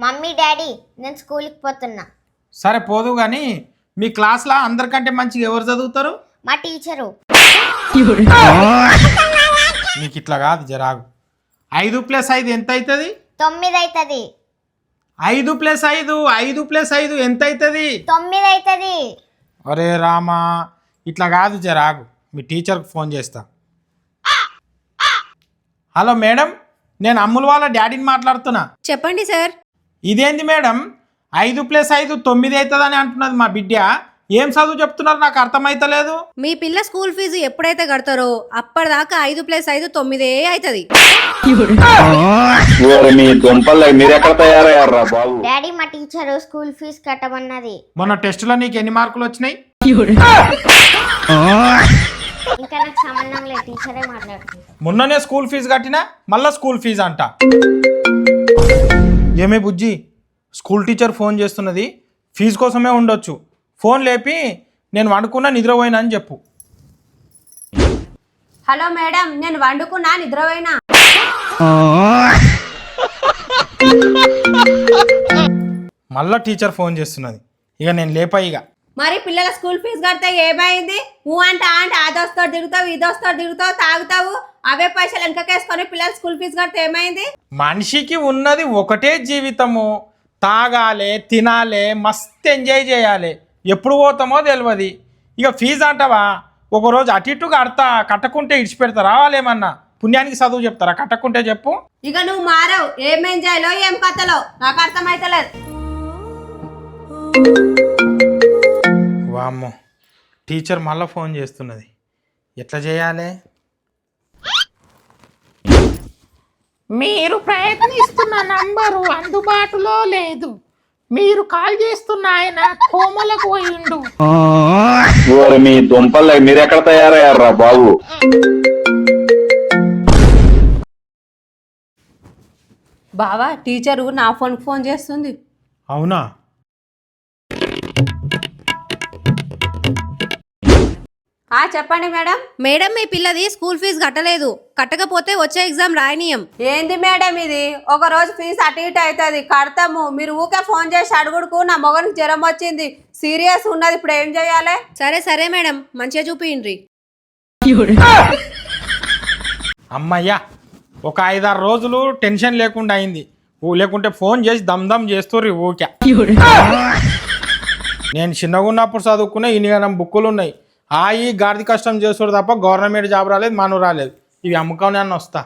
Mummy daddy నేను స్కూల్కి పోతున్నా. సరే పోదు కానీ మీ క్లాస్లో అందరికంటే మంచిగా ఎవరు చదువుతారు? మా టీచరు. నీకు ఇట్లా కాదు జరాగు. 5+5 ఎంత అవుతుంది? 9 అవుతుంది. 5+5 5+5 ఎంత అవుతుంది? 9 అవుతుంది. అరే రామా ఇట్లా కాదు జరాగు, మీ టీచర్కి ఫోన్ చేస్తా. హలో మేడం, నేను అమ్ముల వాళ్ళ డాడీని మాట్లాడుతున్నా. చెప్పండి సార్. ఇదేంది మేడం 5+5 9 అవుతుందని అంటున్నది మా బిడ్డ. ఏం చదువు చెప్తున్నారు నాకు అర్థమైతలేదు. మీ పిల్ల స్కూల్ ఫీజు ఎప్పుడైతే కడతారో అప్పటిదాకా 5+5 9 అవుతుంది. డాడీ మా టీచరు స్కూల్ ఫీజు కట్టమన్నది. మొన్న టెస్టులో నీకు ఎన్ని మార్కులు వచ్చినాయి? ఇంకా నాకు సంబంధం లేదు, టీచరే మాట్లాడుతుంది. మొన్ననే స్కూల్ ఫీజు కట్టినా మళ్ళీ స్కూల్ ఫీజు అంట. ఏమే బుజ్జి, స్కూల్ టీచర్ ఫోన్ చేస్తున్నది, ఫీజు కోసమే ఉండొచ్చు. ఫోన్ లేపి నేను వండుకున్నా నిద్రపోయినా అని చెప్పు. హలో మేడం, నేను వండుకున్నా నిద్రపోయినా. మళ్ళా టీచర్ ఫోన్ చేస్తున్నది, ఇక నేను లేపా. ఇక మరి పిల్లల స్కూల్ ఫీజు కడితే ఏమైంది? అంటే అదొస్తాడు తిరుగుతావు, ఇదొస్తాడు తిరుగుతావు, తాగుతావు, అవే పైసలు వెనకకేసుకొని పిల్లల స్కూల్ ఫీజు కడితే ఏమైంది? మనిషికి ఉన్నది ఒకటే జీవితము, తాగాలి, తినాలి, మస్తు ఎంజాయ్ చేయాలి. ఎప్పుడు పోతామో తెలియదు. ఇక ఫీజు అంటావా, ఒకరోజు అటు ఇటు కట్టకుంటే ఇడిచిపెడతారా? వాళ్ళేమన్నా పుణ్యానికి చదువు చెప్తారా? కట్టకుంటే చెప్పు. ఇక నువ్వు మారవు, ఏం ఎంజాయ్లో ఏం కథలో నాకు అర్థమైతలేదు. వామ్మో, టీచర్ మళ్ళీ ఫోన్ చేస్తున్నది, ఎట్లా చేయాలి? మీరు ప్రయత్నిస్తున్న నంబరు అందుబాటులో లేదు. మీరు కాల్ చేస్తున్న ఆయన కోమలకు పోయిండు. మీ దుంపలు మీరెక్కడ తయారయ్యారా బాబు? బావా, టీచరు నా ఫోన్ చేస్తుంది. అవునా? చెప్పండి మేడం. మేడం, మీ పిల్లది స్కూల్ ఫీజు కట్టలేదు, కట్టకపోతే వచ్చే ఎగ్జామ్ రాయనీయం. ఏంది మేడం ఇది? ఒక రోజు ఫీజు అటు ఇటు అవుతుంది, కడతాము. మీరు ఊకే ఫోన్ చేసి అడుగుడుకు నా మొగనికి జ్వరం వచ్చింది, సీరియస్ ఉన్నది, ఇప్పుడు ఏం చేయాలి? సరే మేడం, మంచిగా చూపిండ్రి. అమ్మయ్యా, ఒక 5-6 రోజులు టెన్షన్ లేకుండా అయింది. లేకుంటే ఫోన్ చేసి దమ్ చేస్తుర్రి ఊకే. నేను చిన్నగా ఉన్నప్పుడు చదువుకునే ఇన్ని బుక్కులు ఉన్నాయి. ఈ గాడిద కష్టం చేస్తుడు తప్ప గవర్నమెంట్ జాబ్ రాలేదు, మనం రాలేదు. ఇవి అమ్ముకొని అన్న వస్తా.